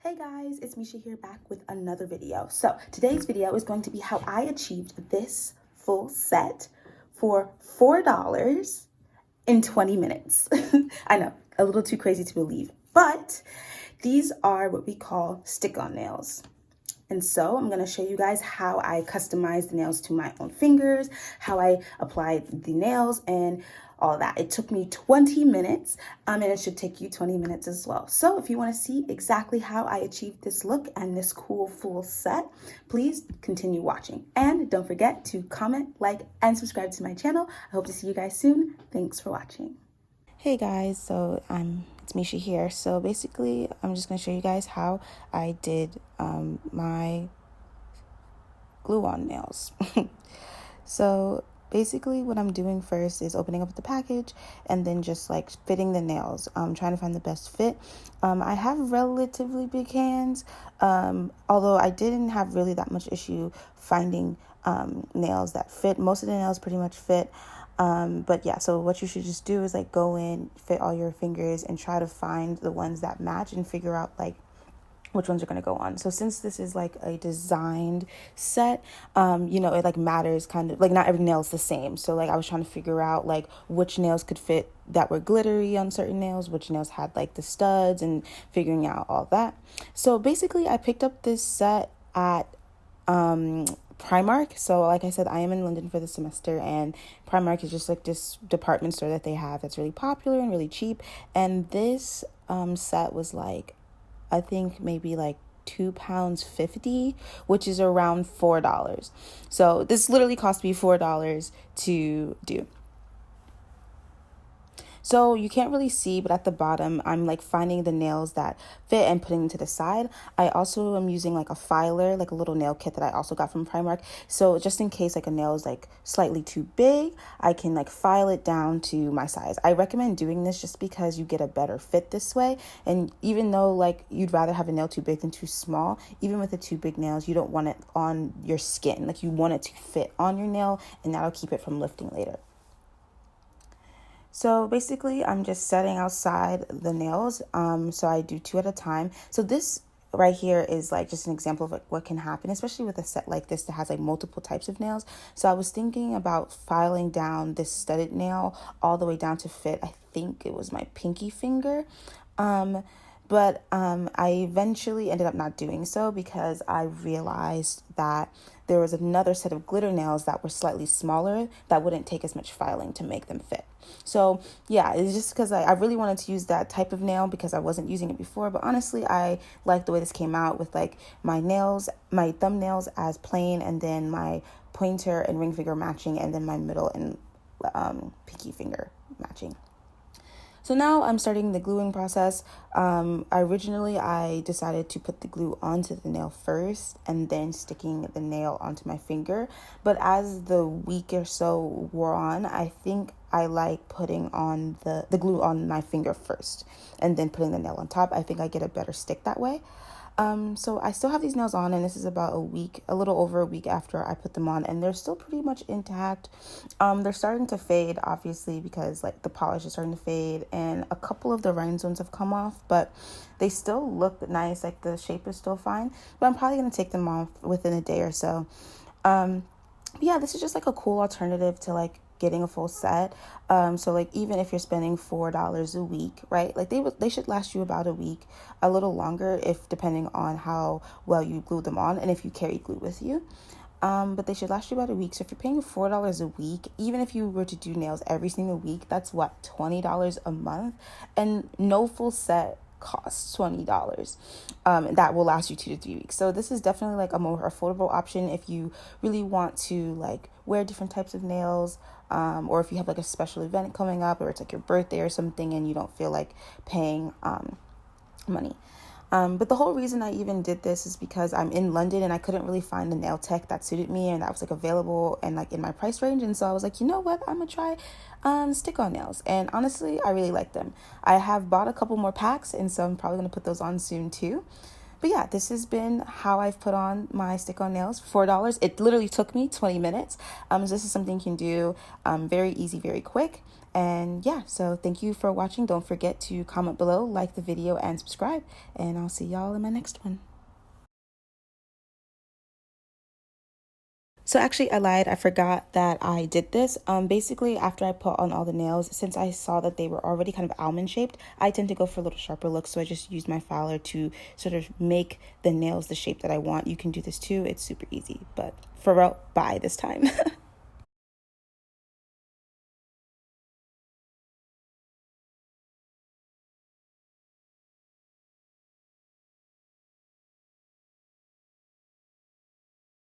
Hey guys, it's Misha here back with another video. So today's video is going to be how I achieved this full set for $4 in 20 minutes. I know, a little too crazy to believe, but these are what we call stick-on nails. And so I'm going to show you guys how I customize the nails to my own fingers, how I applied the nails, and all of that. It took me 20 minutes, and it should take you 20 minutes as well. So if you want to see exactly how I achieved this look and this cool full set, please continue watching. And don't forget to comment, like, and subscribe to my channel. I hope to see you guys soon. Thanks for watching. Hey guys, so it's Misha here. So basically, I'm just going to show you guys how I did my glue-on nails. So basically what I'm doing first is opening up the package and then just like fitting the nails, trying to find the best fit. I have relatively big hands, although I didn't have really that much issue finding nails that fit. Most of the nails pretty much fit. But yeah, so what you should just do is like go in, fit all your fingers and try to find the ones that match and figure out like which ones are going to go on. So since this is like a designed set, it like matters kind of like not every nail is the same. So like I was trying to figure out like which nails could fit that were glittery on certain nails, which nails had like the studs, and figuring out all that. So basically I picked up this set at Primark. So like I said, I am in London for the semester, and Primark is just like this department store that they have that's really popular and really cheap. And this set was like, I think maybe like £2.50, which is around $4. So this literally cost me $4 to do. So you can't really see, but at the bottom, I'm like finding the nails that fit and putting them to the side. I also am using like a filer, like a little nail kit that I also got from Primark. So just in case like a nail is like slightly too big, I can like file it down to my size. I recommend doing this just because you get a better fit this way. And even though like you'd rather have a nail too big than too small, even with the too big nails, you don't want it on your skin. Like you want it to fit on your nail, and that'll keep it from lifting later. So basically, I'm just setting outside the nails. So I do 2 at a time. So this right here is like just an example of like what can happen, especially with a set like this that has like multiple types of nails. So I was thinking about filing down this studded nail all the way down to fit, I think it was my pinky finger. But I eventually ended up not doing so because I realized that there was another set of glitter nails that were slightly smaller that wouldn't take as much filing to make them fit. So yeah, it's just because I really wanted to use that type of nail because I wasn't using it before. But honestly, I like the way this came out with like my nails, my thumbnails as plain, and then my pointer and ring finger matching, and then my middle and pinky finger matching. So now I'm starting the gluing process. Originally, I decided to put the glue onto the nail first and then sticking the nail onto my finger. But as the week or so wore on, I think I like putting on the glue on my finger first and then putting the nail on top. I think I get a better stick that way. So I still have these nails on, and this is about a little over a week after I put them on, and they're still pretty much intact. They're starting to fade, obviously, because like the polish is starting to fade, and a couple of the rhinestones have come off, but they still look nice. Like the shape is still fine, but I'm probably going to take them off within a day or so. Yeah, this is just like a cool alternative to like getting a full set. So like even if you're spending $4 a week, right? Like they should last you about a week, a little longer if depending on how well you glue them on and if you carry glue with you. But they should last you about a week. So if you're paying $4 a week, even if you were to do nails every single week, that's what, $20 a month, and no full set costs $20. That will last you 2 to 3 weeks. So this is definitely like a more affordable option if you really want to like wear different types of nails, or if you have like a special event coming up, or it's like your birthday or something and you don't feel like paying money. But the whole reason I even did this is because I'm in London and I couldn't really find a nail tech that suited me and that was like available and like in my price range. And so I was like, you know what, I'm gonna try stick-on nails, and honestly I really like them. I have bought a couple more packs, and so I'm probably gonna put those on soon too. But yeah, this has been how I've put on my stick-on nails. $4. It literally took me 20 minutes. So this is something you can do very easy, very quick. And yeah, so thank you for watching. Don't forget to comment below, like the video, and subscribe. And I'll see y'all in my next one. So actually, I lied. I forgot that I did this. Basically, after I put on all the nails, since I saw that they were already kind of almond shaped, I tend to go for a little sharper looks. So I just used my filer to sort of make the nails the shape that I want. You can do this too. It's super easy. But for real, bye this time.